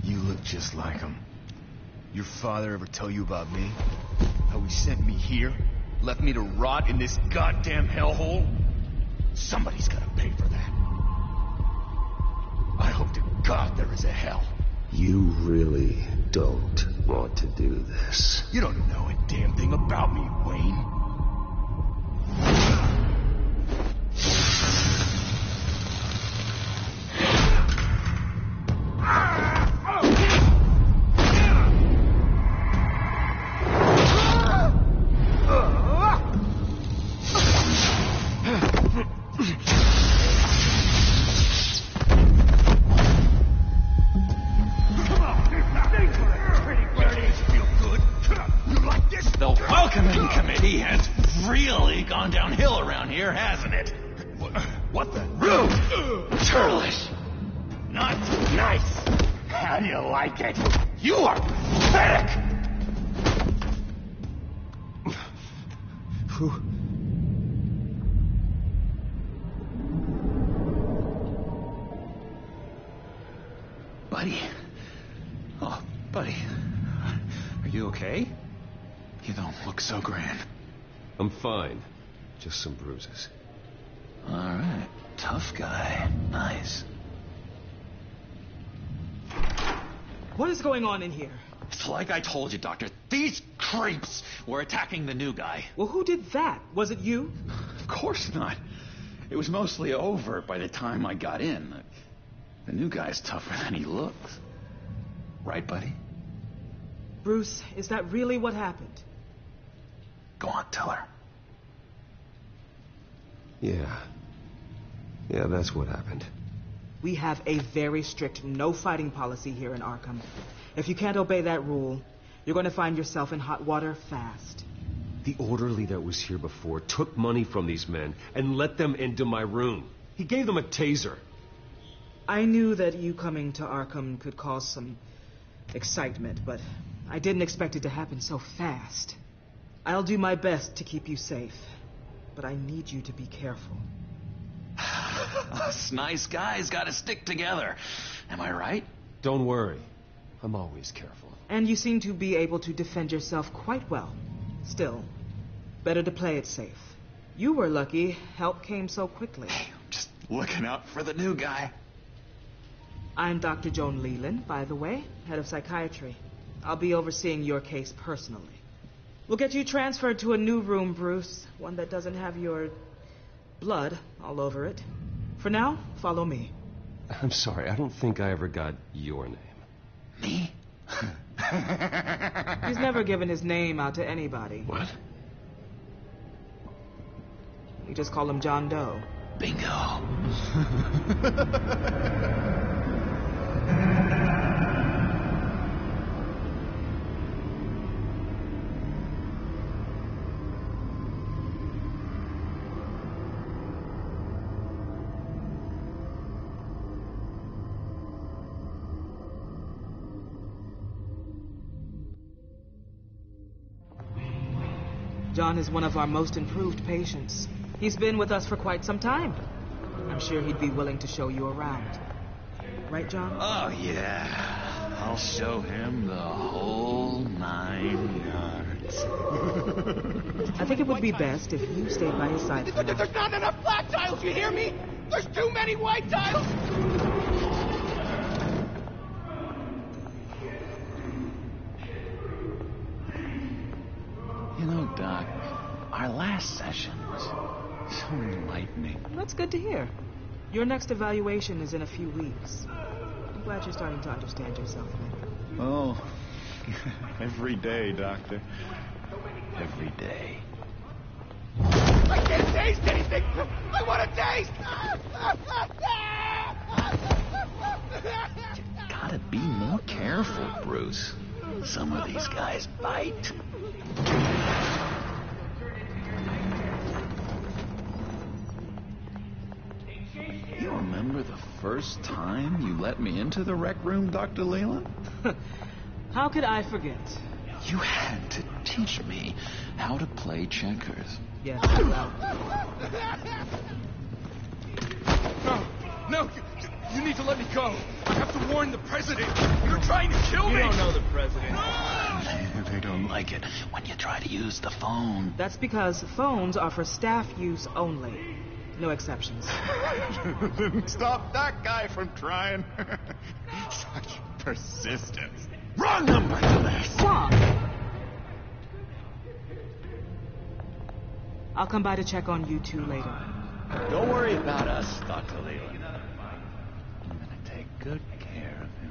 You look just like him. Your father ever tell you about me? How he sent me here? Left me to rot in this goddamn hellhole? Somebody's gotta pay for that. I hope to God there is a hell. You really don't want to do this. You don't know a damn thing about me, Wayne. What the? Rude! Churlish! Not nice! How do you like it? You are pathetic! Buddy. Oh, buddy. Are you okay? You don't look so grand. I'm fine. Just some bruises. All right. Tough guy. Nice. What is going on in here? It's like I told you, Doctor. These creeps were attacking the new guy. Well, who did that? Was it you? Of course not. It was mostly over by the time I got in. The new guy's tougher than he looks. Right, buddy? Bruce, is that really what happened? Go on, tell her. Yeah, that's what happened. We have a very strict no fighting policy here in Arkham. If you can't obey that rule, you're going to find yourself in hot water fast. The orderly that was here before took money from these men and let them into my room. He gave them a taser. I knew that you coming to Arkham could cause some excitement, but I didn't expect it to happen so fast. I'll do my best to keep you safe, but I need you to be careful. Us nice guys gotta stick together. Am I right? Don't worry. I'm always careful. And you seem to be able to defend yourself quite well. Still, better to play it safe. You were lucky help came so quickly. Hey, I'm just looking out for the new guy. I'm Dr. Joan Leland, by the way, head of psychiatry. I'll be overseeing your case personally. We'll get you transferred to a new room, Bruce. One that doesn't have your blood all over it. For now, follow me. I'm sorry, I don't think I ever got your name. Me? He's never given his name out to anybody. What? We just call him John Doe. Bingo. John is one of our most improved patients. He's been with us for quite some time. I'm sure he'd be willing to show you around. Right, John? Oh, yeah. I'll show him the whole 9 yards. I think it would be best if you stayed by his side for now. There's not enough black tiles, you hear me? There's too many white tiles! You know, Doc, our last session was so enlightening. That's good to hear. Your next evaluation is in a few weeks. I'm glad you're starting to understand yourself better. Oh, every day, Doctor. Every day. I can't taste anything! I want to taste! You gotta be more careful, Bruce. Some of these guys bite. You remember the first time you let me into the rec room, Dr. Leland? How could I forget? You had to teach me how to play checkers. Yes, well. No, You need to let me go. I have to warn the president. You're trying to kill me. You don't know the president. They don't like it when you try to use the phone. That's because phones are for staff use only. No exceptions. Stop that guy from trying. Such persistence. Wrong number, dumbass. Wrong. I'll come by to check on you two later. Don't worry about us, Dr. Leland. I'm gonna take good care of him.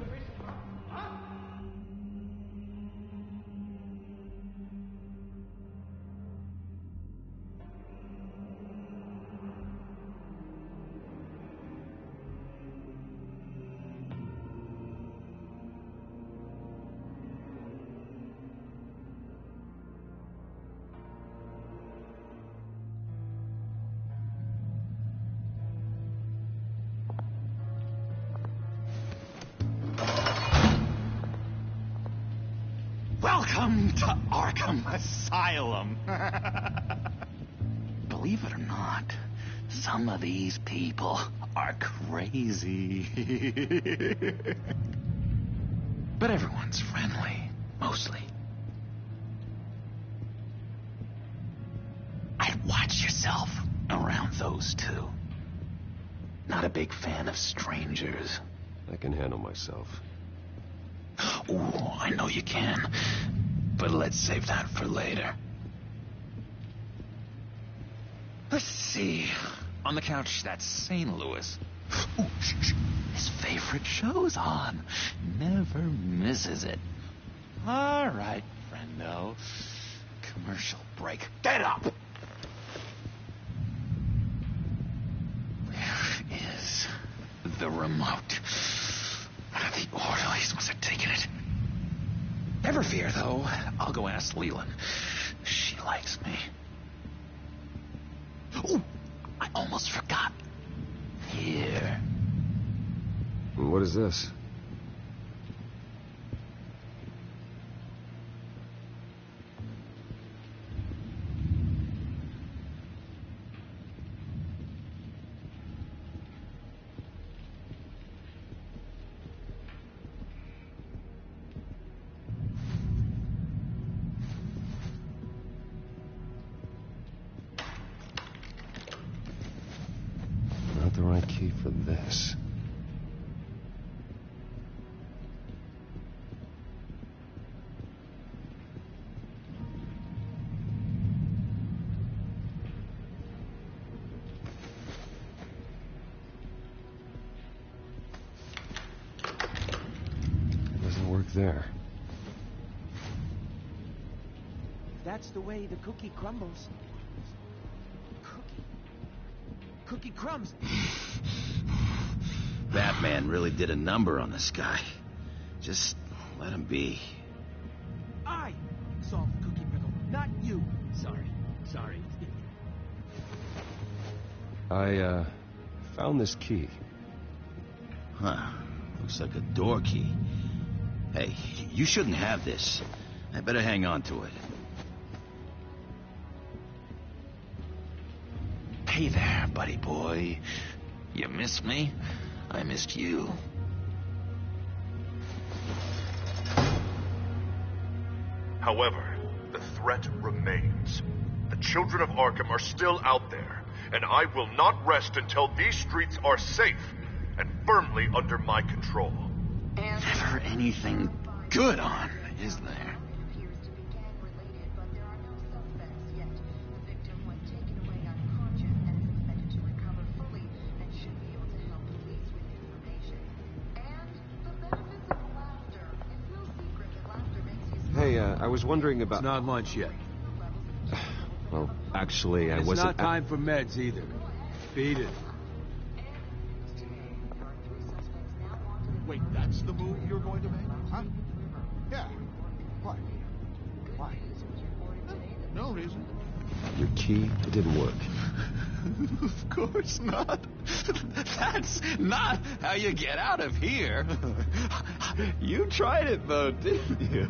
Welcome to Arkham Asylum. Believe it or not, some of these people are crazy. But everyone's friendly, mostly. I'd watch yourself around those two. Not a big fan of strangers. I can handle myself. Ooh, I know you can. But let's save that for later. Let's see. On the couch, that's St. Louis. Ooh, shh. His favorite show's on. Never misses it. All right, friendo. Commercial break. Get up! Where is the remote? The orderlies must have taken it. Never fear, though. I'll go ask Leland. She likes me. Oh, I almost forgot. Here. What is this? The right key for this. Doesn't work there. That's the way the cookie crumbles. Cookie crumbs. Batman really did a number on this guy. Just let him be. I solved Cookie Pickle, not you. Sorry. I, found this key. Huh. Looks like a door key. Hey, you shouldn't have this. I better hang on to it. Hey there, buddy boy. You missed me? I missed you. However, the threat remains. The children of Arkham are still out there, and I will not rest until these streets are safe and firmly under my control. Never anything good on, is there? Hey, I was wondering about... It's not lunch yet. Well, actually, I wasn't... It's not time for meds either. Beat it. Wait, that's the move you're going to make? Huh? Yeah. What? Why? No reason. Your key, it didn't work. Of course not. That's not how you get out of here. You tried it, though, didn't you?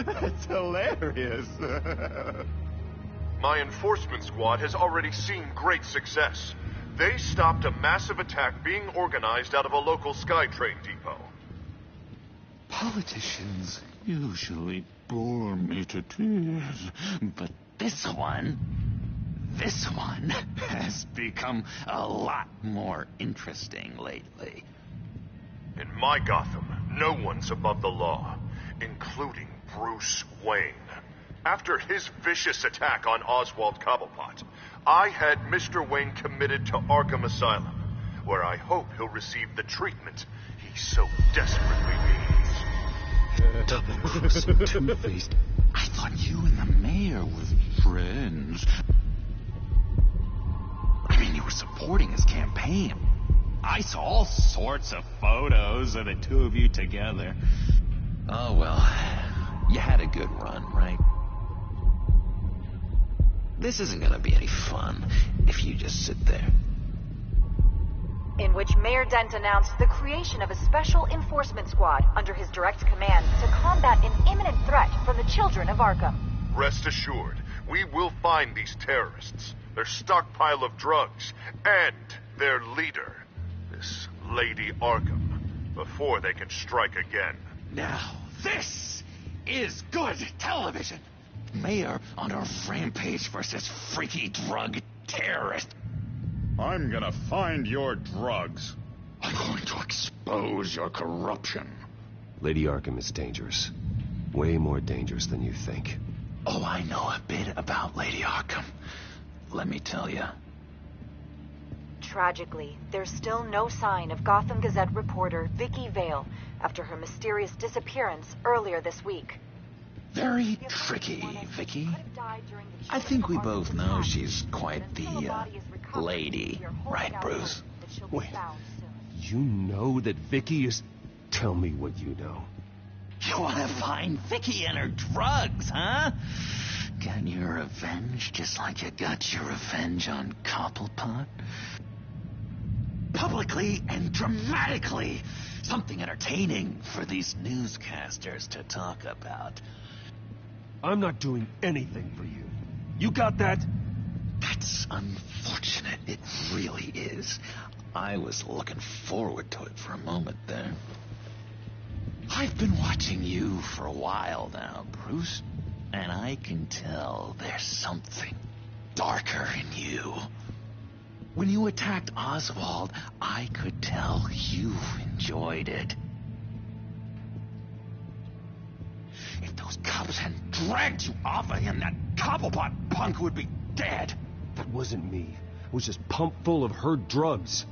That's hilarious. My enforcement squad has already seen great success. They stopped a massive attack being organized out of a local SkyTrain depot. Politicians usually bore me to tears, but this one has become a lot more interesting lately. In my Gotham, no one's above the law, including Bruce Wayne. After his vicious attack on Oswald Cobblepot, I had Mr. Wayne committed to Arkham Asylum, where I hope he'll receive the treatment he so desperately needs. Double-crossing Two-Faced. I thought you and the mayor were friends. I mean, you were supporting his campaign. I saw all sorts of photos of the two of you together. Oh, well, you had a good run, right? This isn't gonna be any fun if you just sit there. In which Mayor Dent announced the creation of a special enforcement squad under his direct command to combat an imminent threat from the children of Arkham. Rest assured, we will find these terrorists, their stockpile of drugs, and their leader, this Lady Arkham, before they can strike again. Now, this is good television. Mayor on a rampage versus freaky drug terrorist. I'm gonna find your drugs. I'm going to expose your corruption. Lady Arkham is dangerous. Way more dangerous than you think. Oh, I know a bit about Lady Arkham. Let me tell you. Tragically, there's still no sign of Gotham Gazette reporter Vicky Vale after her mysterious disappearance earlier this week. Very tricky, Vicky. I think we both know she's quite the, lady, right, Bruce? Wait, you know that Vicky is... Tell me what you know. You want to find Vicky and her drugs, huh? Got your revenge just like you got your revenge on Cobblepot? Publicly and dramatically. Something entertaining for these newscasters to talk about. I'm not doing anything for you. You got that? That's unfortunate. It really is. I was looking forward to it for a moment there. I've been watching you for a while now, Bruce, and I can tell there's something darker in you. When you attacked Oswald, I could tell you enjoyed it. If those cops hadn't dragged you off of him, that Cobblepot punk would be dead. That wasn't me. It was just pumped full of her drugs.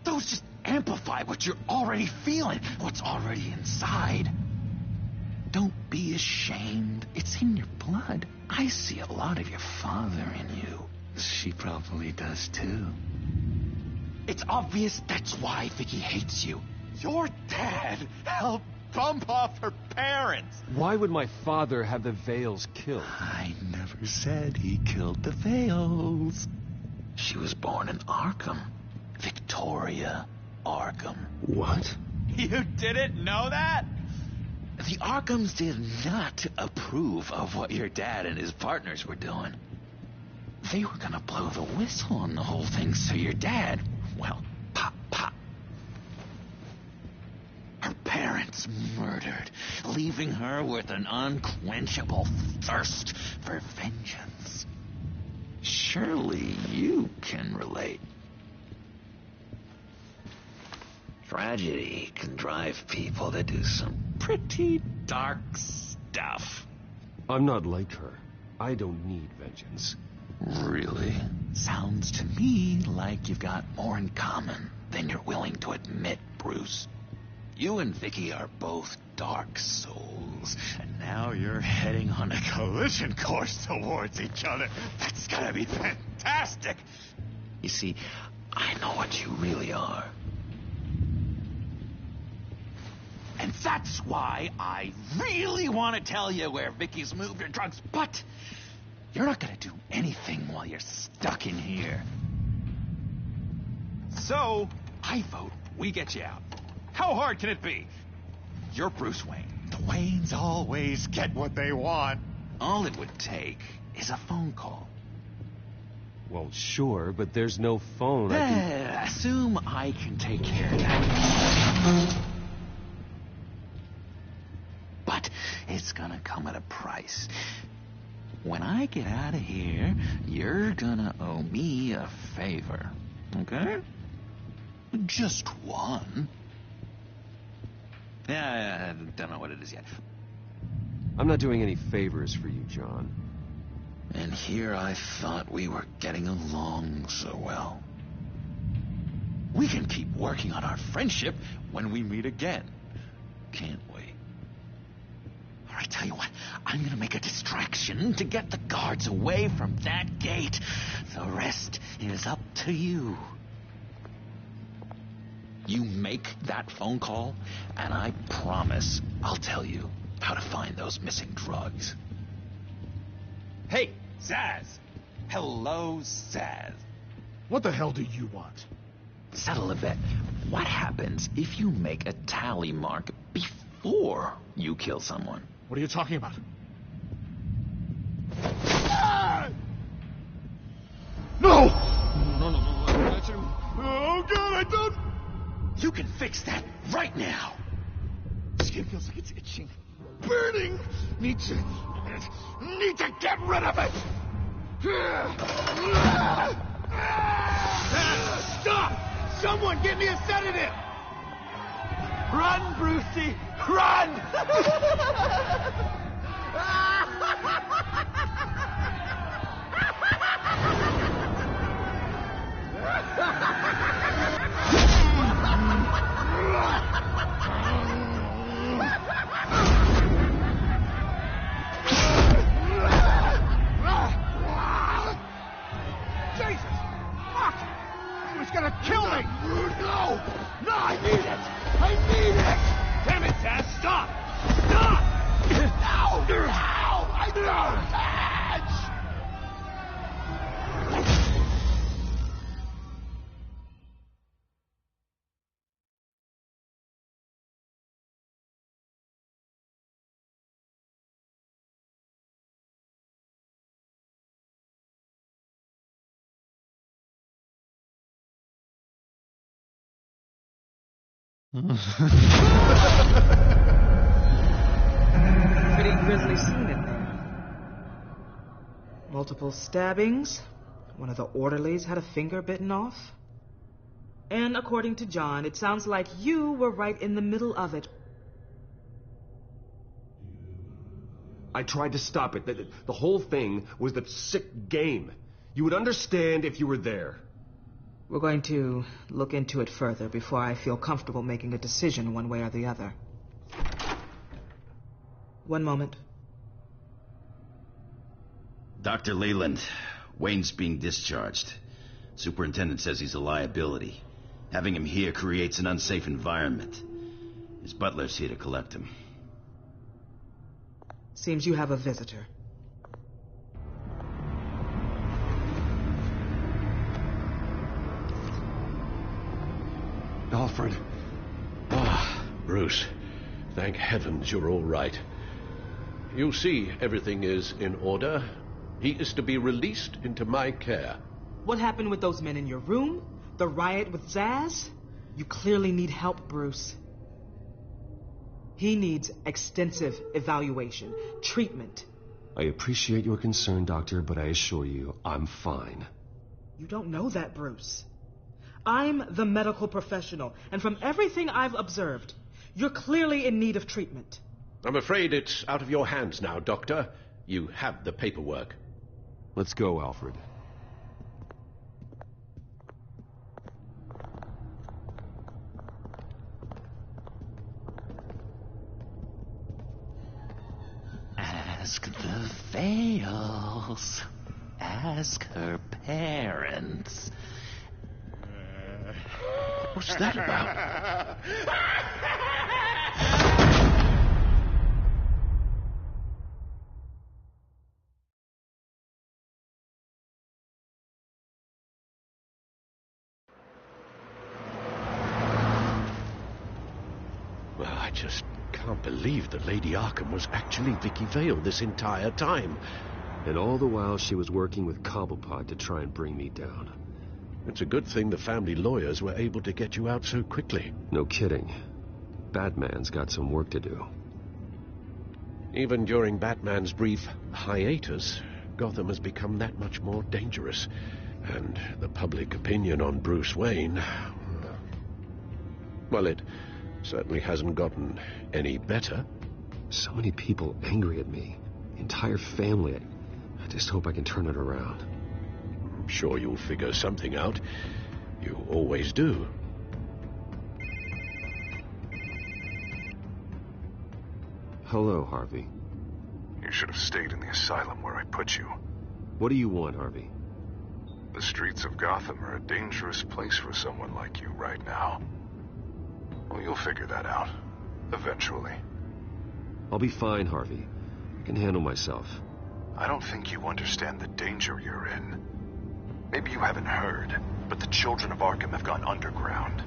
Those just amplify what you're already feeling, what's already inside. Don't be ashamed. It's in your blood. I see a lot of your father in you. She probably does too. It's obvious that's why Vicky hates you. Your dad helped bump off her parents. Why would my father have the Vales killed? I never said he killed the Vales. She was born in Arkham. Victoria Arkham. What? You didn't know that? The Arkhams did not approve of what your dad and his partners were doing. They were gonna blow the whistle on the whole thing, so your dad, well, pop. Her parents murdered, leaving her with an unquenchable thirst for vengeance. Surely you can relate. Tragedy can drive people to do some pretty dark stuff. I'm not like her. I don't need vengeance. Really? Sounds to me like you've got more in common than you're willing to admit, Bruce. You and Vicky are both dark souls, and now you're heading on a collision course towards each other. That's gotta be fantastic! You see, I know what you really are. And that's why I really want to tell you where Vicky's moved her drugs, but you're not gonna do anything while you're stuck in here. So, I vote we get you out. How hard can it be? You're Bruce Wayne. The Waynes always get what they want. All it would take is a phone call. Well, sure, but there's no phone. Assume I can take care of that. But it's gonna come at a price. When I get out of here, you're gonna owe me a favor. Okay? Just one. Yeah, I don't know what it is yet. I'm not doing any favors for you, John. And here I thought we were getting along so well. We can keep working on our friendship when we meet again, can't we? All right, tell you what, I'm gonna make a distraction to get the guards away from that gate. The rest is up to you. You make that phone call, and I promise I'll tell you how to find those missing drugs. Hey, Zaz! Hello, Zaz. What the hell do you want? Settle a bet. What happens if you make a tally mark before you kill someone? What are you talking about? No! No. Oh, God, I don't... You can fix that right now. Skin feels like it's itching. Burning! Need to get rid of it! Stop! Someone get me a sedative! Run, Brucey! Run! Jesus! Fuck! He was gonna kill me! No! No, I need it! I need it! Damn it, Zaz! Stop! Stop! No! No! I don't catch! Pretty grisly scene in there. Multiple stabbings. One of the orderlies had a finger bitten off. And according to John, it sounds like you were right in the middle of it. I tried to stop it. The whole thing was the sick game. You would understand if you were there. We're going to look into it further before I feel comfortable making a decision one way or the other. One moment. Dr. Leland, Wayne's being discharged. Superintendent says he's a liability. Having him here creates an unsafe environment. His butler's here to collect him. Seems you have a visitor. Alfred. Ah, Bruce. Thank heavens you're all right. You see, everything is in order. He is to be released into my care. What happened with those men in your room? The riot with Zaz? You clearly need help, Bruce. He needs extensive evaluation, treatment. I appreciate your concern, Doctor, but I assure you, I'm fine. You don't know that, Bruce. I'm the medical professional, and from everything I've observed, you're clearly in need of treatment. I'm afraid it's out of your hands now, Doctor. You have the paperwork. Let's go, Alfred. Ask the Vales. Ask her parents. What's that about? Well, I just can't believe that Lady Arkham was actually Vicky Vale this entire time. And all the while she was working with Cobblepot to try and bring me down. It's a good thing the family lawyers were able to get you out so quickly. No kidding. Batman's got some work to do. Even during Batman's brief hiatus, Gotham has become that much more dangerous. And the public opinion on Bruce Wayne... well, it certainly hasn't gotten any better. So many people angry at me. The entire family. I just hope I can turn it around. I'm sure you'll figure something out. You always do. Hello, Harvey. You should have stayed in the asylum where I put you. What do you want, Harvey? The streets of Gotham are a dangerous place for someone like you right now. Well, you'll figure that out. Eventually. I'll be fine, Harvey. I can handle myself. I don't think you understand the danger you're in. Maybe you haven't heard, but the children of Arkham have gone underground.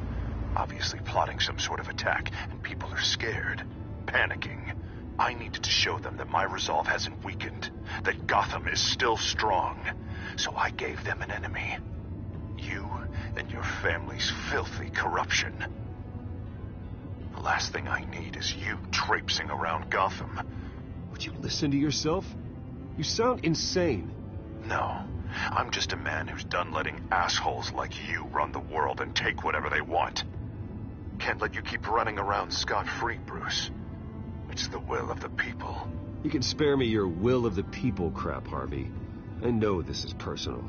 Obviously plotting some sort of attack, and people are scared, panicking. I needed to show them that my resolve hasn't weakened, that Gotham is still strong. So I gave them an enemy. You and your family's filthy corruption. The last thing I need is you traipsing around Gotham. Would you listen to yourself? You sound insane. No, I'm just a man who's done letting assholes like you run the world and take whatever they want. Can't let you keep running around scot-free, Bruce. It's the will of the people. You can spare me your will of the people crap, Harvey. I know this is personal.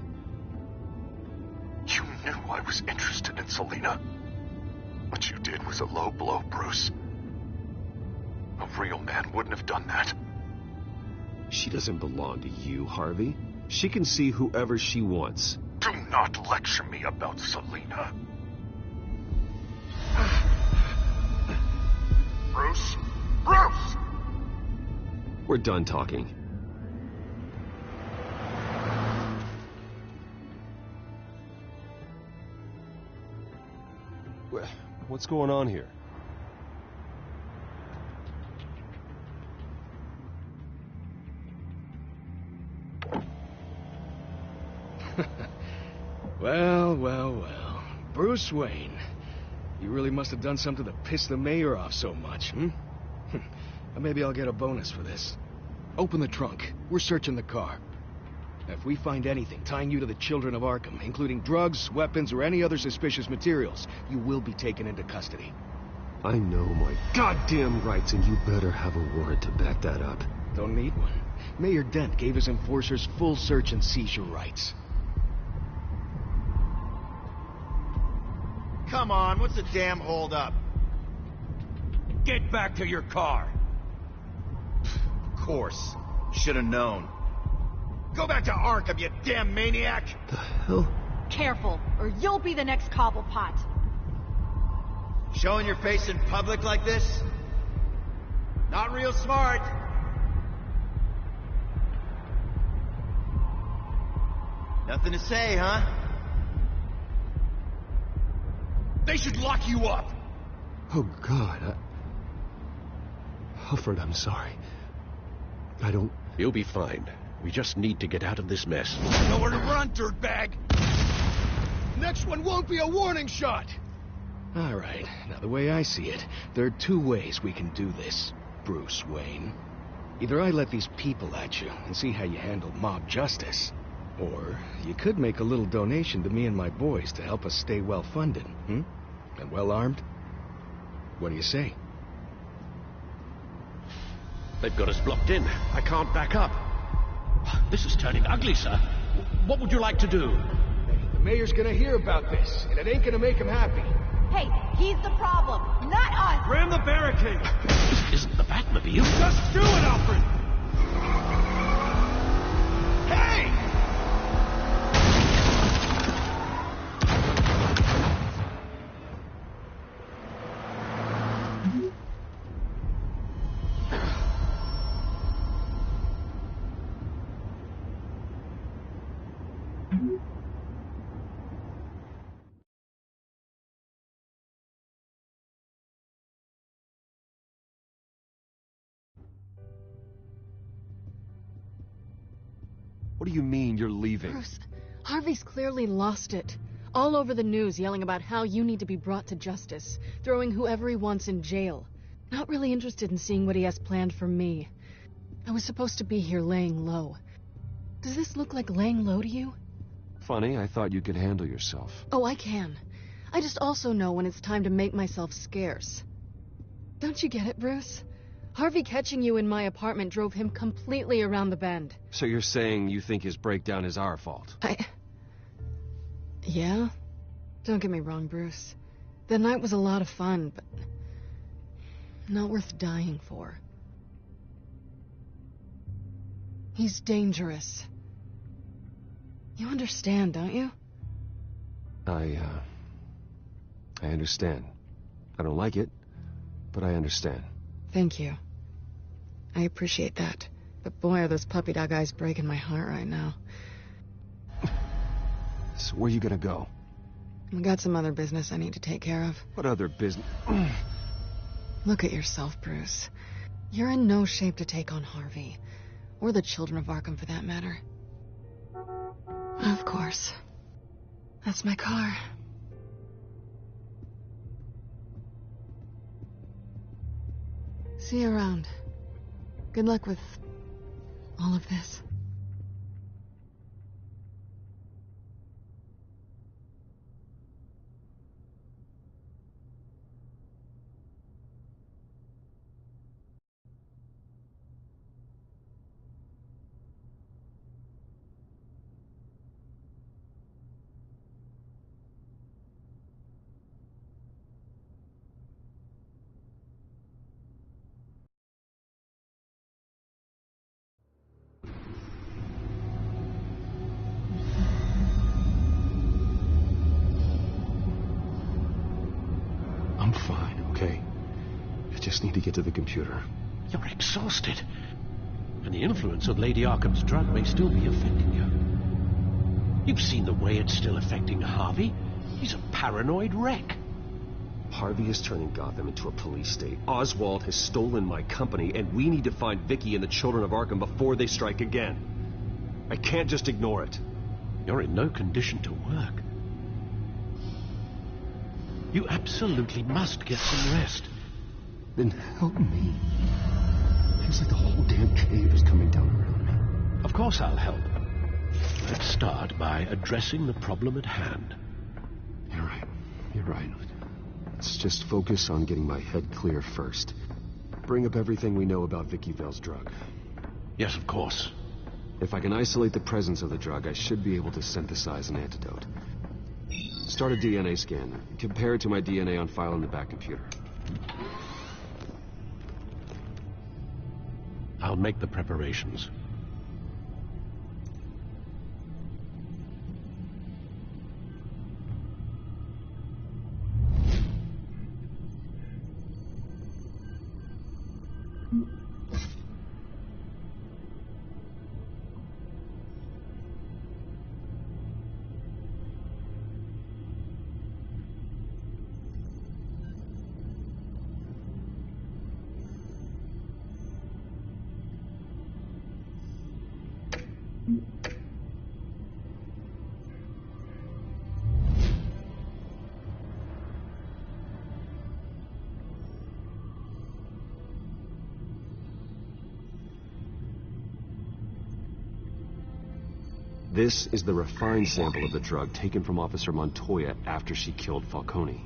You knew I was interested in Selina. What you did was a low blow, Bruce. A real man wouldn't have done that. She doesn't belong to you, Harvey. She can see whoever she wants. Do not lecture me about Selina. Bruce? Bruce! We're done talking. What's going on here? Well. Bruce Wayne. You really must have done something to piss the mayor off so much, hmm? Maybe I'll get a bonus for this. Open the trunk. We're searching the car. If we find anything tying you to the children of Arkham, including drugs, weapons, or any other suspicious materials, you will be taken into custody. I know my goddamn rights, and you better have a warrant to back that up. Don't need one. Mayor Dent gave his enforcers full search and seizure rights. Come on, what's the damn holdup? Get back to your car. Of course. Should have known. Go back to Arkham, you damn maniac! The hell? Careful, or you'll be the next Cobblepot. Showing your face in public like this? Not real smart. Nothing to say, huh? They should lock you up! Oh, God, Alfred, I'm sorry. I don't... You'll be fine. We just need to get out of this mess. Nowhere to run, dirtbag! Next one won't be a warning shot! All right, now the way I see it, there are two ways we can do this, Bruce Wayne. Either I let these people at you and see how you handle mob justice, or you could make a little donation to me and my boys to help us stay well-funded, And well-armed? What do you say? They've got us blocked in. I can't back up. This is turning ugly, sir. What would you like to do? Hey, the mayor's gonna hear about this, and it ain't gonna make him happy. Hey, he's the problem, not us! Ram the barricade! This isn't the Batmobile. Just do it, Alfred! Hey! do you mean you're leaving? Bruce, Harvey's clearly lost it. All over the news yelling about how you need to be brought to justice, throwing whoever he wants in jail. Not really interested in seeing what he has planned for me. I was supposed to be here laying low. Does this look like laying low to you? Funny, I thought you could handle yourself. Oh, I can. I just also know when it's time to make myself scarce. Don't you get it, Bruce? Harvey catching you in my apartment drove him completely around the bend. So you're saying you think his breakdown is our fault? Yeah? Don't get me wrong, Bruce. The night was a lot of fun, but not worth dying for. He's dangerous. You understand, don't you? I understand. I don't like it, but I understand. Thank you. I appreciate that. But boy, are those puppy dog eyes breaking my heart right now. So where are you gonna go? I got some other business I need to take care of. What other business? Look at yourself, Bruce. You're in no shape to take on Harvey. Or the children of Arkham, for that matter. Of course. That's my car. See you around. Good luck with all of this. I'm fine, okay? I just need to get to the computer. You're exhausted. And the influence of Lady Arkham's drug may still be affecting you. You've seen the way it's still affecting Harvey. He's a paranoid wreck. Harvey is turning Gotham into a police state. Oswald has stolen my company, and we need to find Vicky and the children of Arkham before they strike again. I can't just ignore it. You're in no condition to work. You absolutely must get some rest. Then help me. Feels like the whole damn cave is coming down around me. Of course I'll help. Let's start by addressing the problem at hand. You're right. You're right. Let's just focus on getting my head clear first. Bring up everything we know about Vicky Vale's drug. Yes, of course. If I can isolate the presence of the drug, I should be able to synthesize an antidote. Start a DNA scan. Compare it to my DNA on file in the back computer. I'll make the preparations. This is the refined sample of the drug taken from Officer Montoya after she killed Falcone.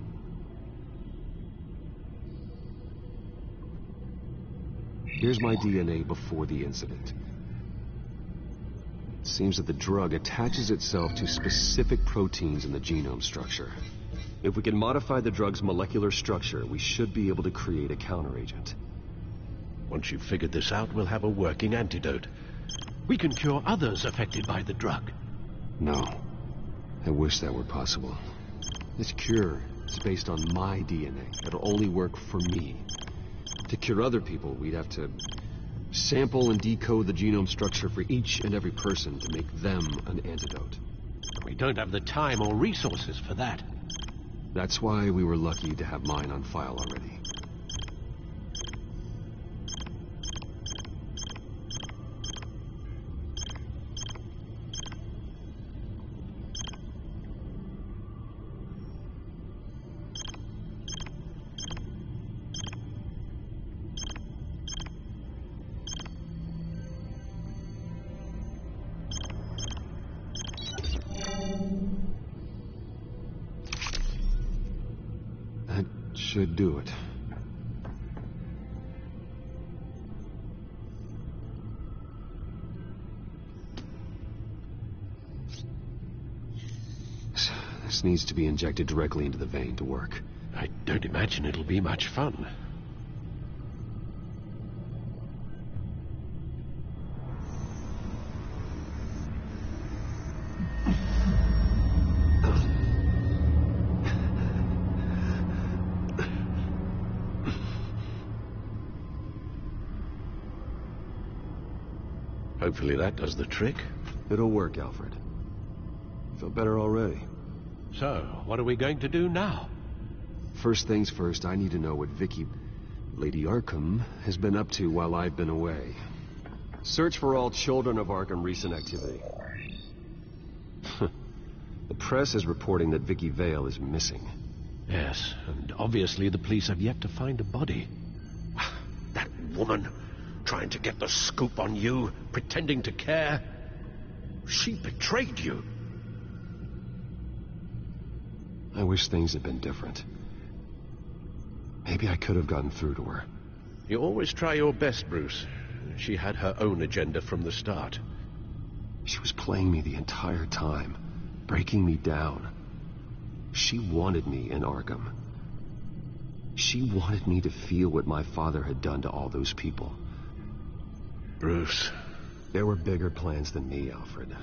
Here's my DNA before the incident. It seems that the drug attaches itself to specific proteins in the genome structure. If we can modify the drug's molecular structure, we should be able to create a counteragent. Once you've figured this out, we'll have a working antidote. We can cure others affected by the drug. No. I wish that were possible. This cure is based on my DNA. It'll only work for me. To cure other people, we'd have to sample and decode the genome structure for each and every person to make them an antidote. We don't have the time or resources for that. That's why we were lucky to have mine on file already. should do it. This needs to be injected directly into the vein to work. I don't imagine it'll be much fun. Hopefully that does the trick. It'll work, Alfred. Feel better already. So, what are we going to do now? First things first, I need to know what Lady Arkham, has been up to while I've been away. Search for all children of Arkham recent activity. The press is reporting that Vicky Vale is missing. Yes, and obviously the police have yet to find a body. That woman, trying to get the scoop on you, pretending to care. She betrayed you. I wish things had been different. Maybe I could have gotten through to her. You always try your best, Bruce. She had her own agenda from the start. She was playing me the entire time, breaking me down. She wanted me in Arkham. She wanted me to feel what my father had done to all those people. Bruce. There were bigger plans than me, Alfred.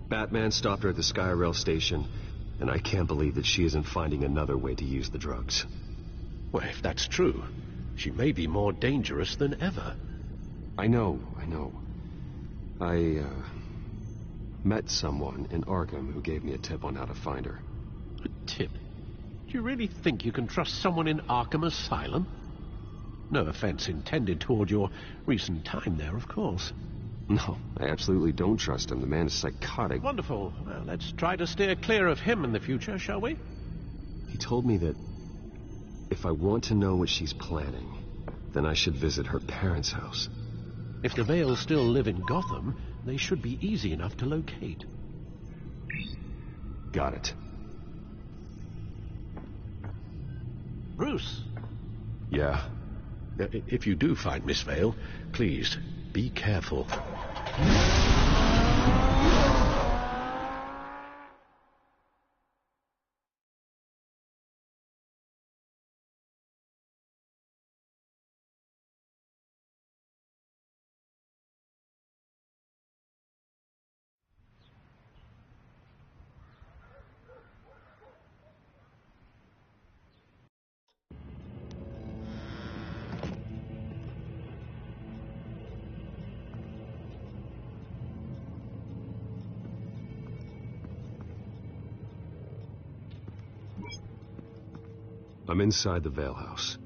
Batman stopped her at the Skyrail station, and I can't believe that she isn't finding another way to use the drugs. Well, if that's true, she may be more dangerous than ever. I know. I met someone in Arkham who gave me a tip on how to find her. A tip? Do you really think you can trust someone in Arkham Asylum? No offense intended toward your recent time there, of course. No, I absolutely don't trust him. The man is psychotic. Wonderful. Well, let's try to steer clear of him in the future, shall we? He told me that if I want to know what she's planning, then I should visit her parents' house. If the Vales still live in Gotham, they should be easy enough to locate. Got it. Bruce. Yeah? If you do find Miss Vale, please, be careful. I'm inside the Vale house.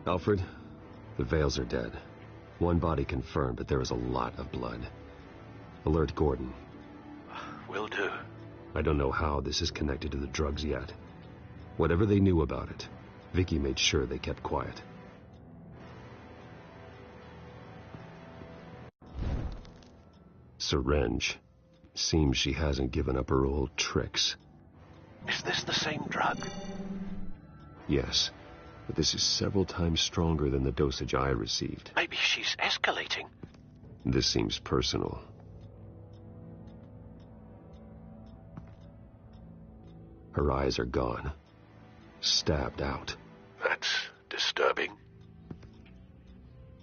Alfred, the Vales are dead. One body confirmed, but there is a lot of blood. Alert Gordon. Will do. I don't know how this is connected to the drugs yet. Whatever they knew about it, Vicky made sure they kept quiet. Syringe. Seems she hasn't given up her old tricks. Is this the same drug? Yes, but this is several times stronger than the dosage I received. Maybe she's escalating. This seems personal. Her eyes are gone. Stabbed out. That's disturbing.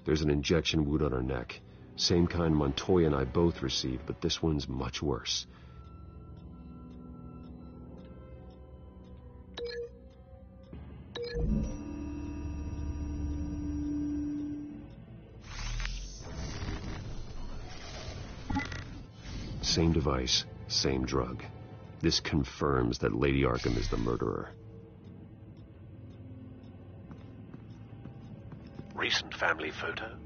There's an injection wound on her neck. Same kind Montoya and I both received, but this one's much worse. Same device, same drug. This confirms that Lady Arkham is the murderer. Recent family photo?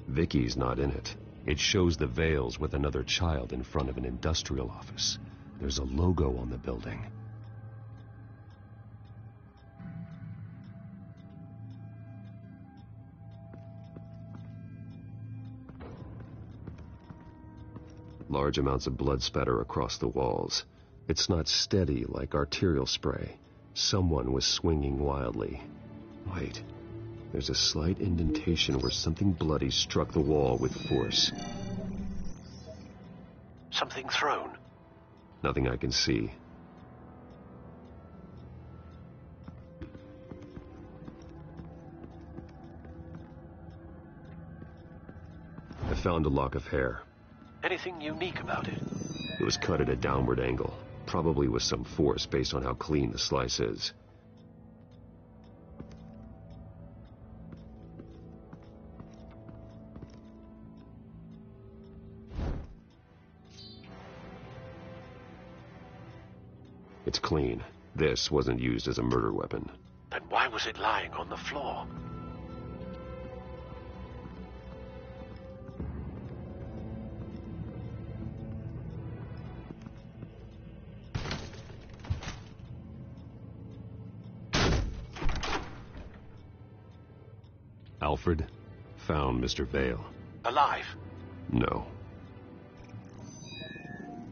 Vicky's not in it. It shows the Vales with another child in front of an industrial office. There's a logo on the building. Large amounts of blood spatter across the walls. It's not steady like arterial spray. Someone was swinging wildly. Wait, there's a slight indentation where something bloody struck the wall with force. Something thrown? Nothing I can see. I found a lock of hair. Anything unique about it? It was cut at a downward angle, probably with some force based on how clean the slice is. It's clean. This wasn't used as a murder weapon. Then why was it lying on the floor? Alfred found Mr. Vale. Alive? No.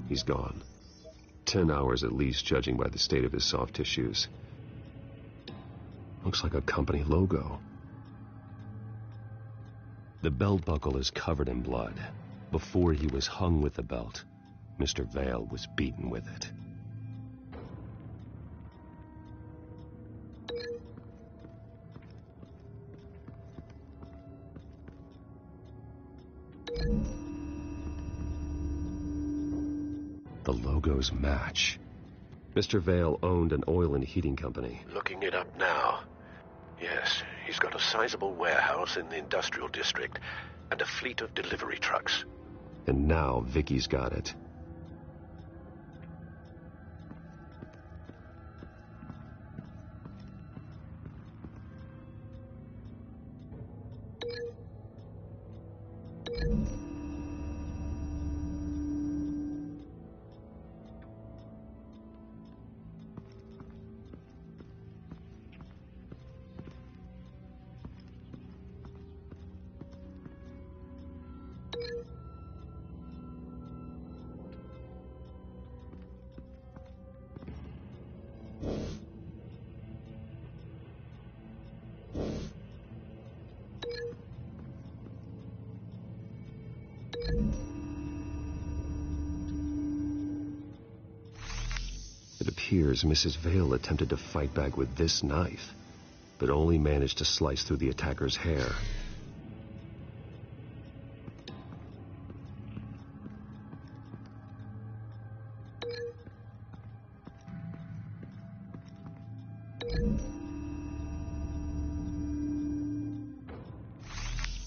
He's gone. 10 hours at least, judging by the state of his soft tissues. Looks like a company logo. The belt buckle is covered in blood. Before he was hung with the belt, Mr. Vale was beaten with it. The logos match. Mr. Vale owned an oil and heating company. Looking it up now. Yes, he's got a sizable warehouse in the industrial district and a fleet of delivery trucks. And now Vicky's got it. It appears Mrs. Vale attempted to fight back with this knife, but only managed to slice through the attacker's hair.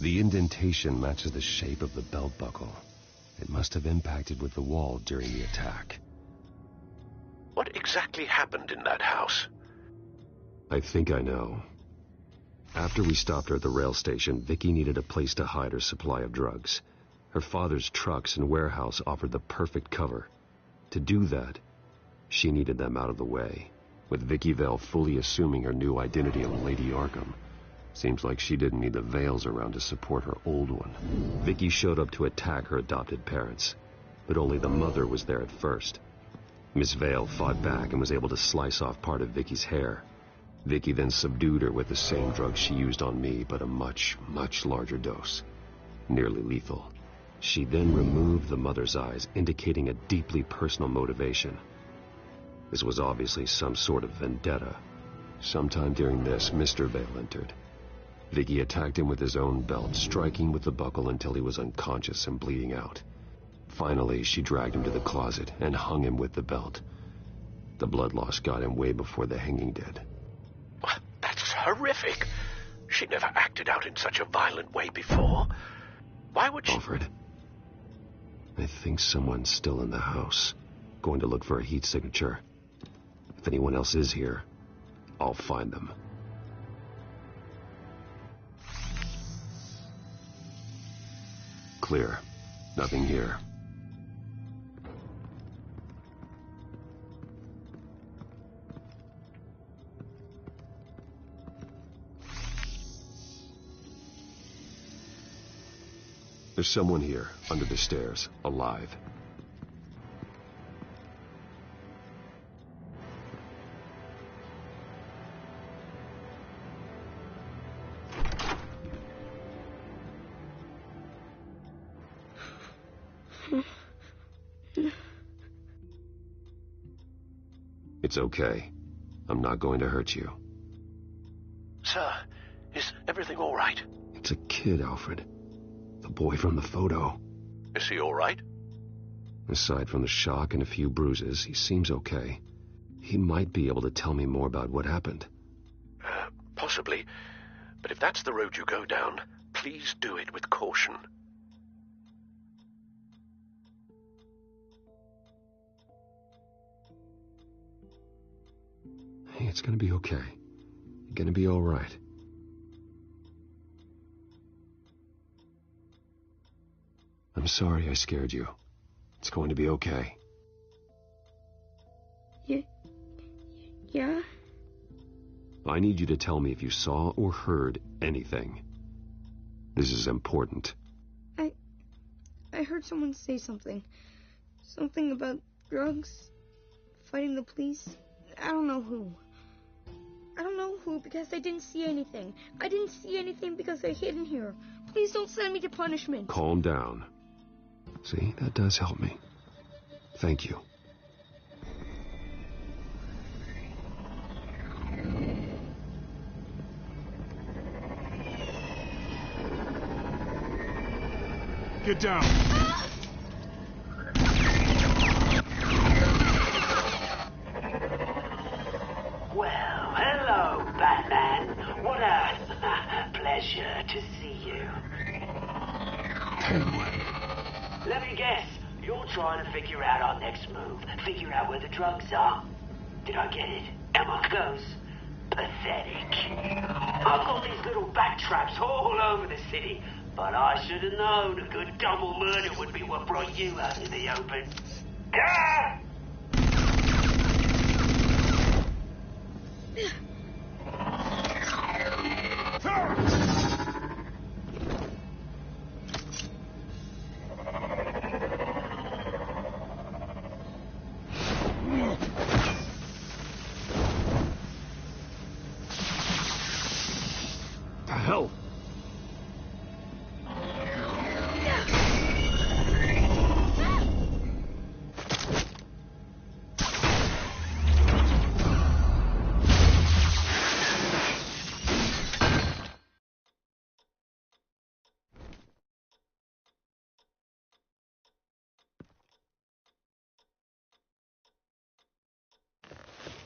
The indentation matches the shape of the belt buckle. It must have impacted with the wall during the attack. What exactly happened in that house? I think I know. After we stopped her at the rail station, Vicky needed a place to hide her supply of drugs. Her father's trucks and warehouse offered the perfect cover. To do that, she needed them out of the way. With Vicky Vale fully assuming her new identity of Lady Arkham, seems like she didn't need the Vales around to support her old one. Vicky showed up to attack her adopted parents, but only the mother was there at first. Miss Vale fought back and was able to slice off part of Vicky's hair. Vicky then subdued her with the same drug she used on me, but a much, much larger dose. Nearly lethal. She then removed the mother's eyes, indicating a deeply personal motivation. This was obviously some sort of vendetta. Sometime during this, Mr. Vale entered. Vicky attacked him with his own belt, striking with the buckle until he was unconscious and bleeding out. Finally, she dragged him to the closet and hung him with the belt. The blood loss got him way before the hanging did. That's horrific. She never acted out in such a violent way before. Why would she... Alfred, I think someone's still in the house. Going to look for a heat signature. If anyone else is here, I'll find them. Clear. Nothing here. There's someone here, under the stairs, alive. It's okay. I'm not going to hurt you. Sir, is everything all right? It's a kid, Alfred. The boy from the photo. Is he all right? Aside from the shock and a few bruises, he seems okay. He might be able to tell me more about what happened. Possibly. But if that's the road you go down, please do it with caution. Hey, it's gonna be okay. You're gonna be all right. I'm sorry I scared you. It's going to be okay. Yeah? I need you to tell me if you saw or heard anything. This is important. I heard someone say something. Something about drugs, fighting the police. I don't know who. I don't know who because I didn't see anything. I didn't see anything because I hid in here. Please don't send me to punishment. Calm down. See, that does help me. Thank you. Get down. Well, hello, Batman. What a pleasure to see you. Let me guess. You're trying to figure out our next move. Figure out where the drugs are. Did I get it? Emma goes. Pathetic. I've got these little bat traps all over the city, but I should have known a good double murder would be what brought you out in the open. Ah! The hell?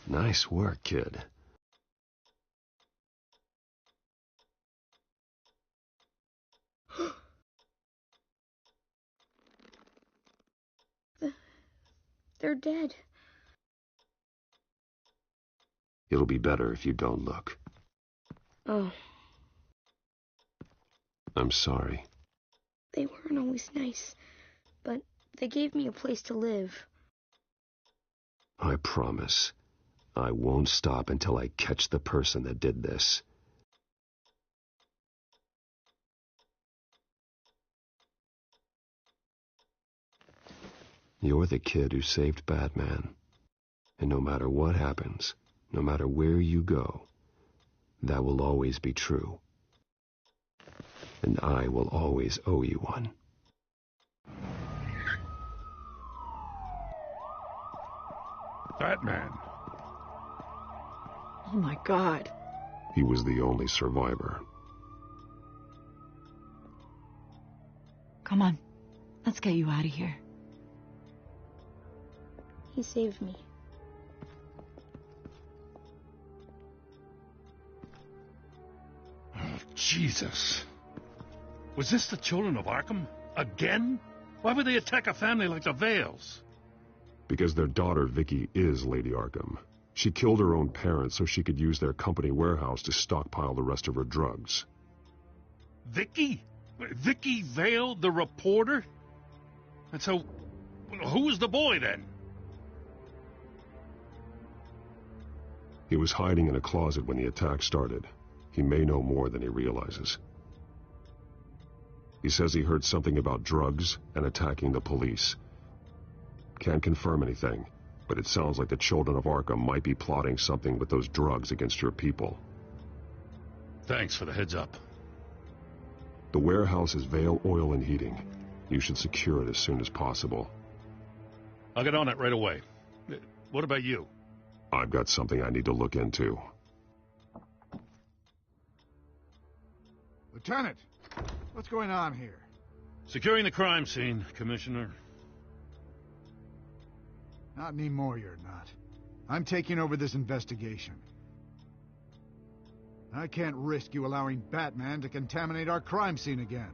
Nice work, kid. They're dead. It'll be better if you don't look. Oh, I'm sorry. they weren't always nice, but they gave me a place to live. I promise. I won't stop until I catch the person that did this. You're the kid who saved Batman. And no matter what happens, no matter where you go, that will always be true. And I will always owe you one. Batman. Oh my God. He was the only survivor. Come on. Let's get you out of here. He saved me. Oh, Jesus. Was this the children of Arkham? Again? Why would they attack a family like the Vales? Because their daughter, Vicky, is Lady Arkham. She killed her own parents so she could use their company warehouse to stockpile the rest of her drugs. Vicky? Vicky Vale, the reporter? And so, who was the boy then? He was hiding in a closet when the attack started. He may know more than he realizes. He says he heard something about drugs and attacking the police. Can't confirm anything, but it sounds like the children of Arkham might be plotting something with those drugs against your people. Thanks for the heads up. The warehouse is Vale Oil and Heating. You should secure it as soon as possible. I'll get on it right away. What about you? I've got something I need to look into. Lieutenant, what's going on here? Securing the crime scene, Commissioner. Not anymore, you're not. I'm taking over this investigation. I can't risk you allowing Batman to contaminate our crime scene again.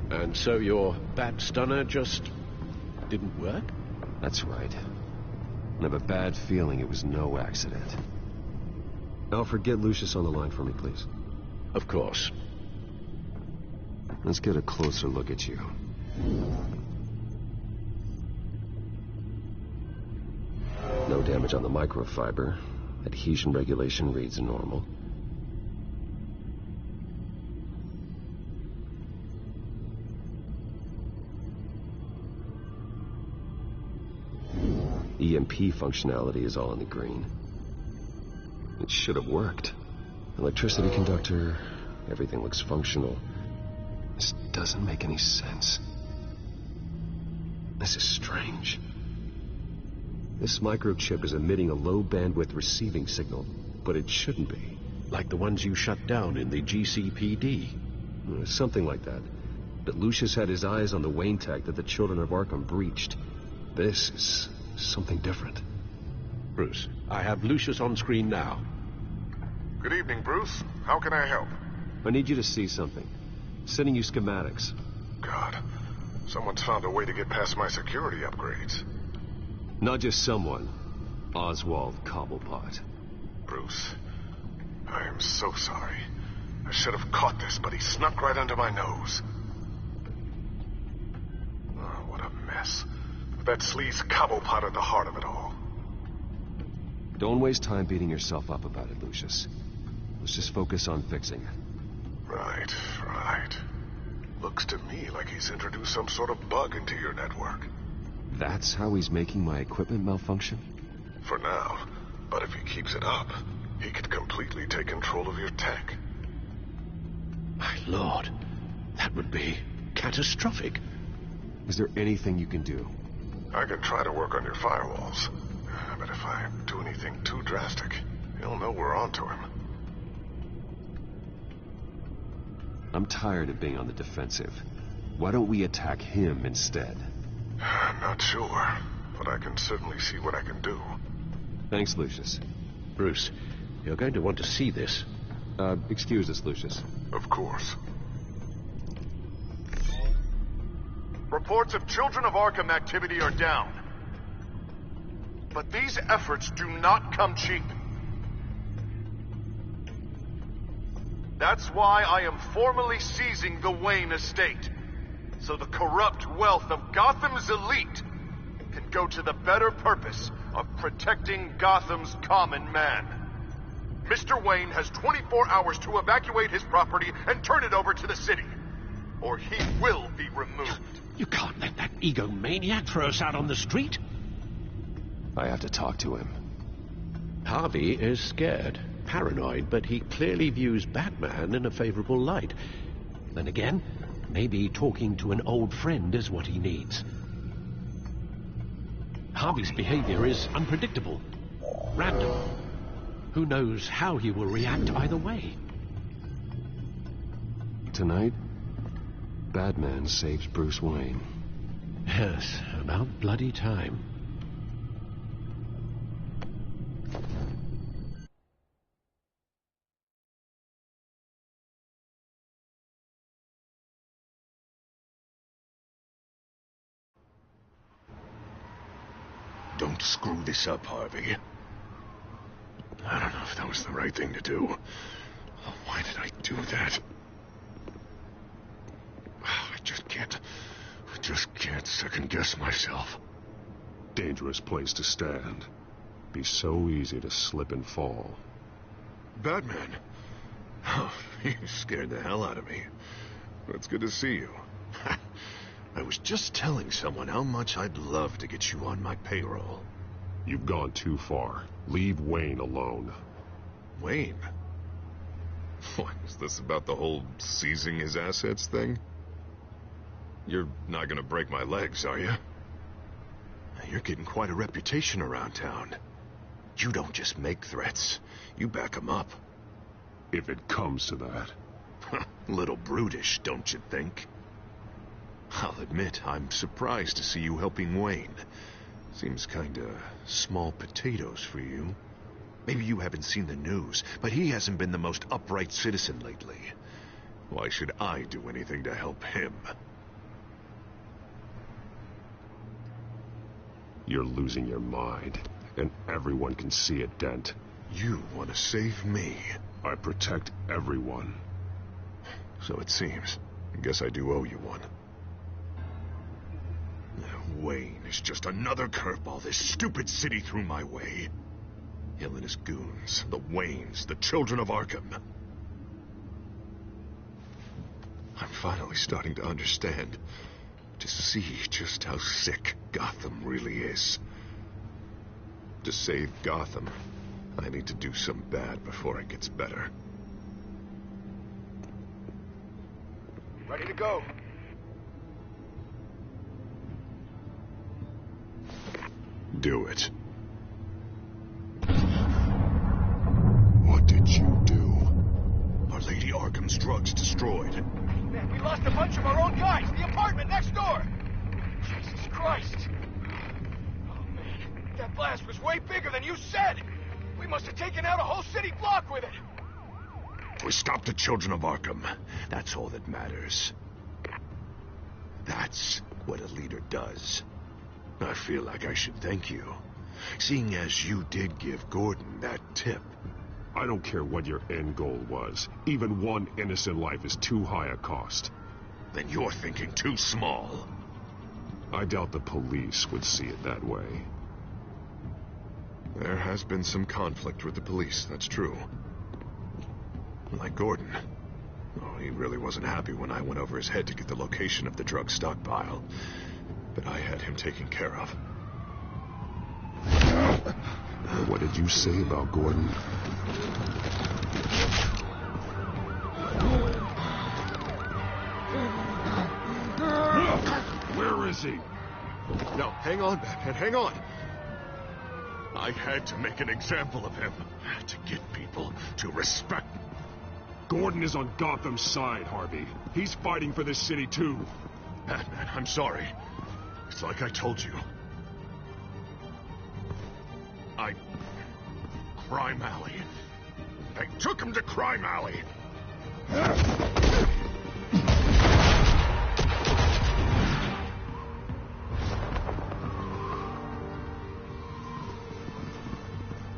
And so your bat stunner just didn't work? That's right. I have a bad feeling it was no accident. Alfred, get Lucius on the line for me, please. Of course. Let's get a closer look at you. No damage on the microfiber. Adhesion regulation reads normal. EMP functionality is all in the green. It should have worked. Electricity conductor, everything looks functional. This doesn't make any sense. This is strange. This microchip is emitting a low-bandwidth receiving signal, but it shouldn't be. Like the ones you shut down in the GCPD? Something like that. But Lucius had his eyes on the Wayne tag that the children of Arkham breached. This is something different. Bruce, I have Lucius on screen now. Good evening, Bruce. How can I help? I need you to see something. Sending you schematics. God, someone's found a way to get past my security upgrades. Not just someone. Oswald Cobblepot. Bruce, I am so sorry. I should have caught this, but he snuck right under my nose. Oh, what a mess. That sleaze Cobblepot at the heart of it all. Don't waste time beating yourself up about it, Lucius. Let's just focus on fixing it. Right, right. Looks to me like he's introduced some sort of bug into your network. That's how he's making my equipment malfunction? For now. But if he keeps it up, he could completely take control of your tech. My lord, that would be catastrophic. Is there anything you can do? I can try to work on your firewalls. But if I do anything too drastic, he'll know we're onto him. I'm tired of being on the defensive. Why don't we attack him instead? I'm not sure, but I can certainly see what I can do. Thanks, Lucius. Bruce, you're going to want to see this. Excuse us, Lucius. Of course. Reports of Children of Arkham activity are down. But these efforts do not come cheap. That's why I am formally seizing the Wayne estate, so the corrupt wealth of Gotham's elite can go to the better purpose of protecting Gotham's common man. Mr. Wayne has 24 hours to evacuate his property and turn it over to the city, or he will be removed. You can't let that egomaniac throw us out on the street. I have to talk to him. Harvey is scared. paranoid, but he clearly views Batman in a favorable light. Then again, maybe talking to an old friend is what he needs. Harvey's behavior is unpredictable, random. Who knows how he will react either way? Tonight, Batman saves Bruce Wayne. Yes, about bloody time. Don't screw this up, Harvey. I don't know if that was the right thing to do. Why did I do that? I just can't second-guess myself. Dangerous place to stand. Be so easy to slip and fall. Batman? Oh, you scared the hell out of me. It's good to see you. I was just telling someone how much I'd love to get you on my payroll. You've gone too far. Leave Wayne alone. Wayne? What, is this about the whole seizing his assets thing? You're not gonna break my legs, are you? You're getting quite a reputation around town. You don't just make threats, you back them up. If it comes to that. Little brutish, don't you think? I'll admit, I'm surprised to see you helping Wayne. Seems kinda small potatoes for you. Maybe you haven't seen the news, but he hasn't been the most upright citizen lately. Why should I do anything to help him? You're losing your mind, and everyone can see it, Dent. You want to save me? I protect everyone. So it seems. I guess I do owe you one. Wayne is just another curveball this stupid city threw my way. Him and his goons, the Waynes, the children of Arkham. I'm finally starting to understand, to see just how sick Gotham really is. To save Gotham, I need to do some bad before it gets better. Ready to go. Do it. What did you do? Our Lady Arkham's drugs destroyed. Man, we lost a bunch of our own guys. The apartment next door. Jesus Christ. Oh, man. That blast was way bigger than you said. We must have taken out a whole city block with it. We stopped the children of Arkham. That's all that matters. That's what a leader does. I feel like I should thank you, seeing as you did give Gordon that tip. I don't care what your end goal was. Even one innocent life is too high a cost. Then you're thinking too small. I doubt the police would see it that way. There has been some conflict with the police, that's true. Like Gordon. Oh, he really wasn't happy when I went over his head to get the location of the drug stockpile. But I had him taken care of. What did you say about Gordon? Where is he? No, hang on, Batman, hang on. I had to make an example of him. To get people to respect. Gordon is on Gotham's side, Harvey. He's fighting for this city, too. Batman, I'm sorry. It's like I told you. Crime Alley. They took him to Crime Alley.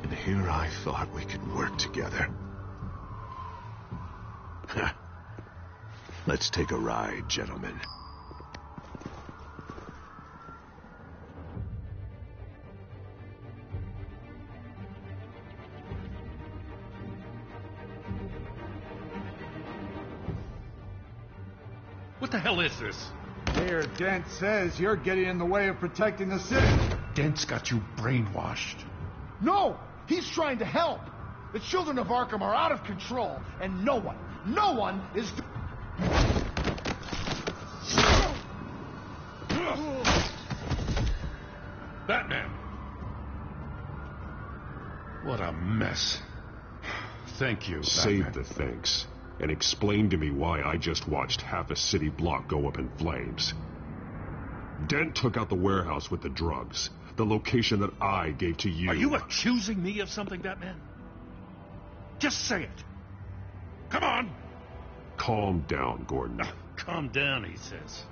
And here I thought we could work together. Let's take a ride, gentlemen. What the hell is this? Mayor Dent says you're getting in the way of protecting the city. Dent's got you brainwashed. No! He's trying to help! The children of Arkham are out of control, and no one is... Batman! What a mess. Thank you, Batman. Save the thanks, and explain to me why I just watched half a city block go up in flames. Dent took out the warehouse with the drugs, the location that I gave to you. Are you accusing me of something, Batman? Just say it. Come on! Calm down, Gordon. Calm down, he says.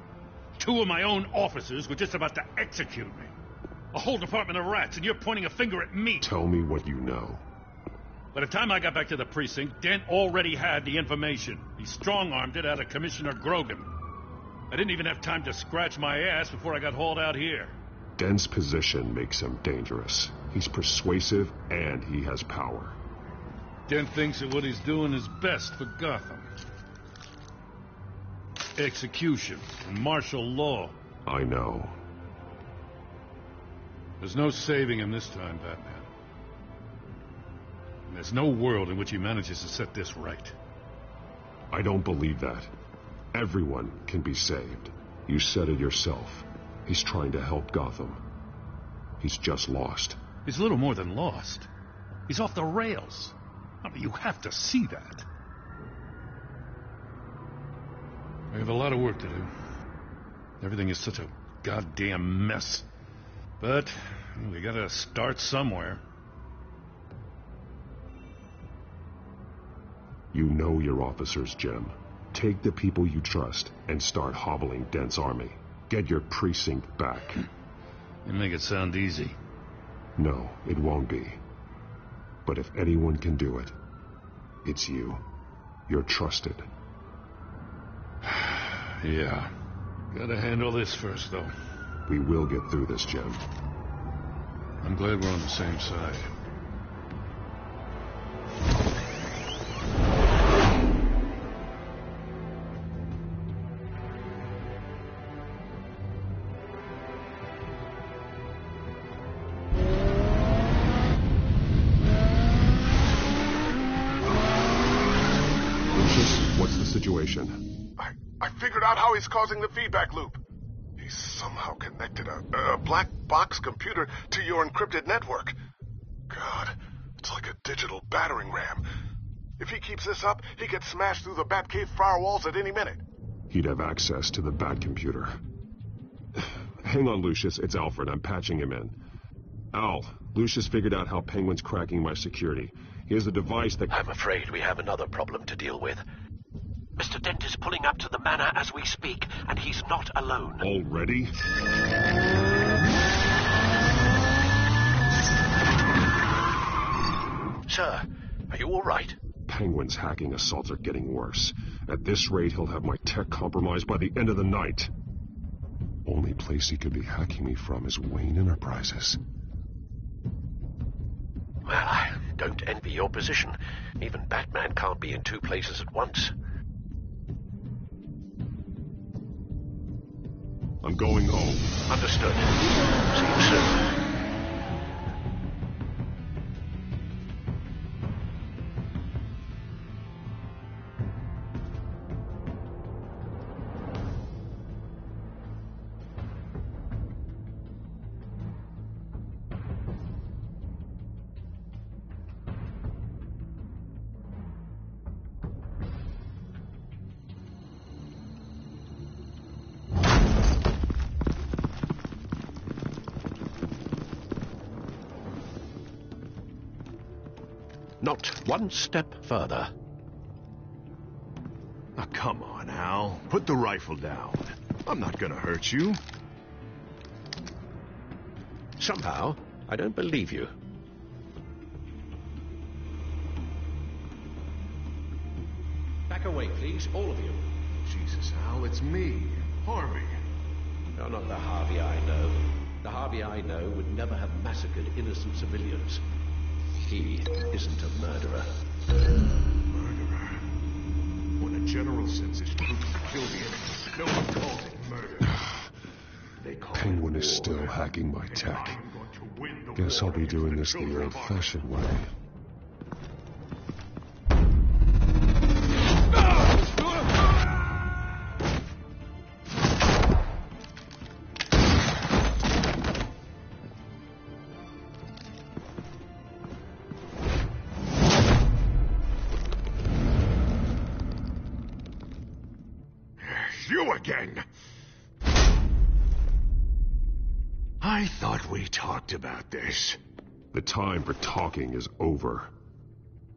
2 of my own officers were just about to execute me. A whole department of rats, and you're pointing a finger at me. Tell me what you know. By the time I got back to the precinct, Dent already had the information. He strong-armed it out of Commissioner Grogan. I didn't even have time to scratch my ass before I got hauled out here. Dent's position makes him dangerous. He's persuasive, and he has power. Dent thinks that what he's doing is best for Gotham. Execution and martial law. I know. There's no saving him this time, Batman. And there's no world in which he manages to set this right. I don't believe that. Everyone can be saved. You said it yourself. He's trying to help Gotham. He's just lost. He's little more than lost. He's off the rails. I mean, you have to see that. We have a lot of work to do. Everything is such a goddamn mess. But we gotta start somewhere. You know your officers, Jim. Take the people you trust and start hobbling Dent's army. Get your precinct back. You make it sound easy. No, it won't be. But if anyone can do it, it's you. You're trusted. Yeah. Gotta handle this first, though. We will get through this, Jim. I'm glad we're on the same side. What's the situation? I figured out how he's causing the feedback loop. He's somehow connected a black box computer to your encrypted network. God, it's like a digital battering ram. If he keeps this up, he could smash through the Batcave firewalls at any minute. He'd have access to the Bat computer. Hang on, Lucius. It's Alfred. I'm patching him in. Al, Lucius figured out how Penguin's cracking my security. He has a device that... I'm afraid we have another problem to deal with. Mr. Dent is pulling up to the manor as we speak, and he's not alone. Already? Sir, are you all right? Penguin's hacking assaults are getting worse. At this rate, he'll have my tech compromised by the end of the night. Only place he could be hacking me from is Wayne Enterprises. Well, I don't envy your position. Even Batman can't be in 2 places at once. I'm going home. Understood. See you soon. Not one step further. Oh, come on, Al. Put the rifle down. I'm not gonna hurt you. Somehow, I don't believe you. Back away, please, all of you. Jesus, Al, it's me, Harvey. You're not the Harvey I know. The Harvey I know would never have massacred innocent civilians. He isn't a murderer. Murderer? When a general sends his troops to kill the enemy, no one calls it murder. They call Penguin it is still war. hacking my tech. I'm going to win the Guess war I'll be against doing the this the children of old-fashioned way. again. I thought we talked about this. The time for talking is over.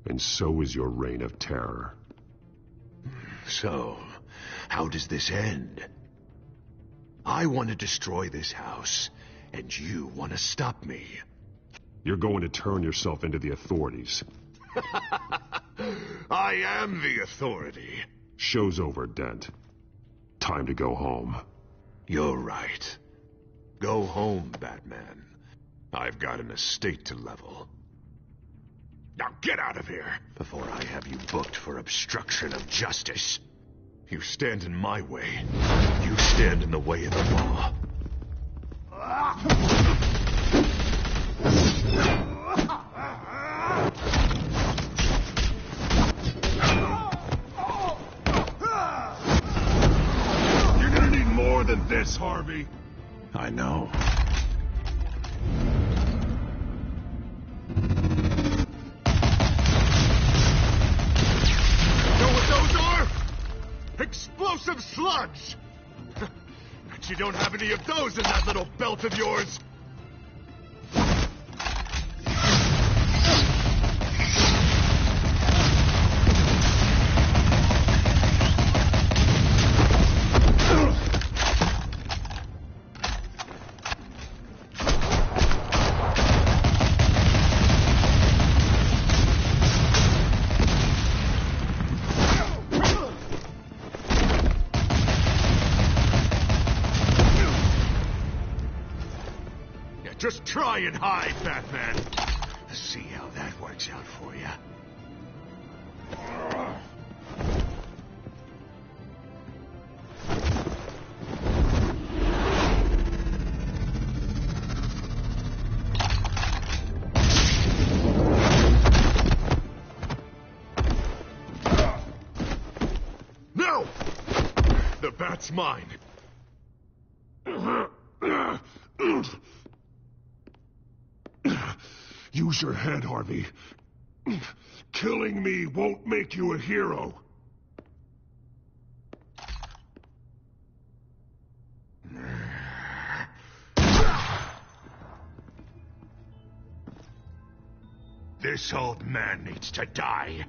And so is your reign of terror. So, how does this end? I want to destroy this house, and you want to stop me. You're going to turn yourself into the authorities. I am the authority. Show's over, Dent. Time to go home. You're right. Go home, Batman. I've got an estate to level. Now get out of here, before I have you booked for obstruction of justice. You stand in my way. You stand in the way of the law. You're gonna need more than this, Harvey. I know. Explosive slugs! Bet you don't have any of those in that little belt of yours! Just try and hide, Batman. See how that works out for you. No! The bat's mine. Use your head, Harvey. Killing me won't make you a hero. This old man needs to die.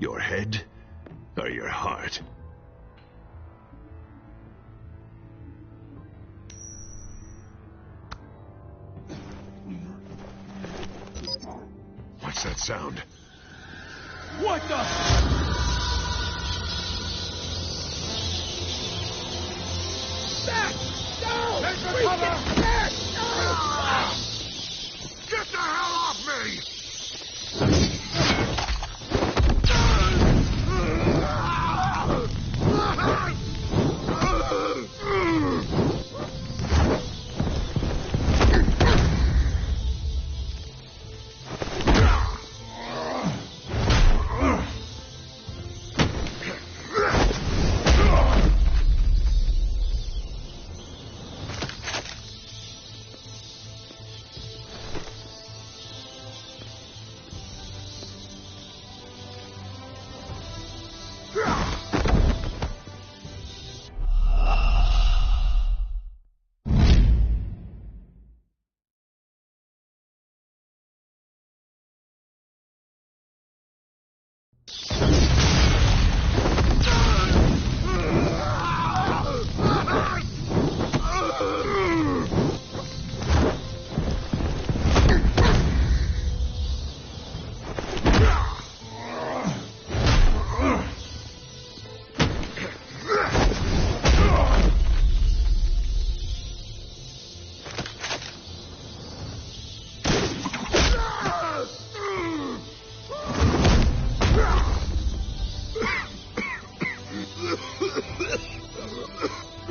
Your head or your heart? What's that sound? What the? Back! No! Take the We cover! can back! No! Get the hell off me!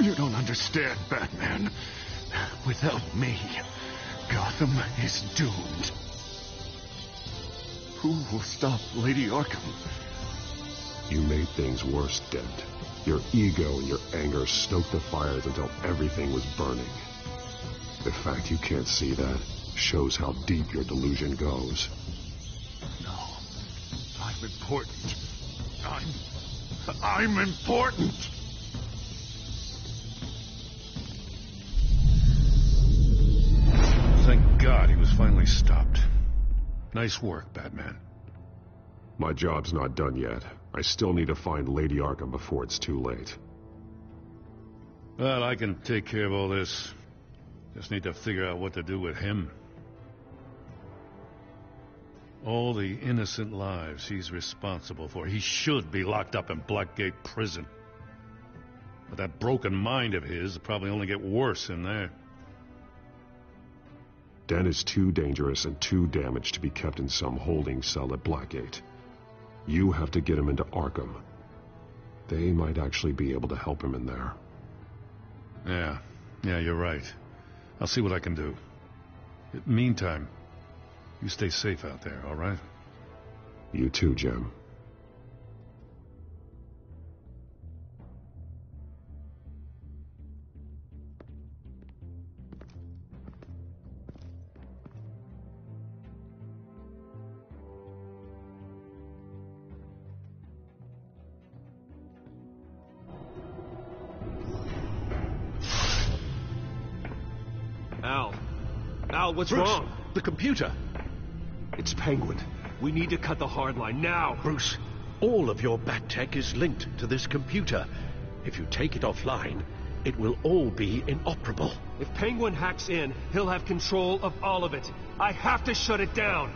You don't understand, Batman. Without me, Gotham is doomed. Who will stop Lady Arkham? You made things worse, Dent. Your ego and your anger stoked the fires until everything was burning. The fact you can't see that shows how deep your delusion goes. No. important. I'm important! Thank God he was finally stopped. Nice work, Batman. My job's not done yet. I still need to find Lady Arkham before it's too late. Well, I can take care of all this. Just need to figure out what to do with him. All the innocent lives he's responsible for. He should be locked up in Blackgate Prison. But that broken mind of his will probably only get worse in there. Den is too dangerous and too damaged to be kept in some holding cell at Blackgate. You have to get him into Arkham. They might actually be able to help him in there. Yeah, you're right. I'll see what I can do. Meantime, you stay safe out there, all right? You too, Jim. Al, what's Bruce, wrong? The computer. It's Penguin. We need to cut the hard line now. Bruce, all of your bat tech is linked to this computer. If you take it offline, it will all be inoperable. If Penguin hacks in, he'll have control of all of it. I have to shut it down.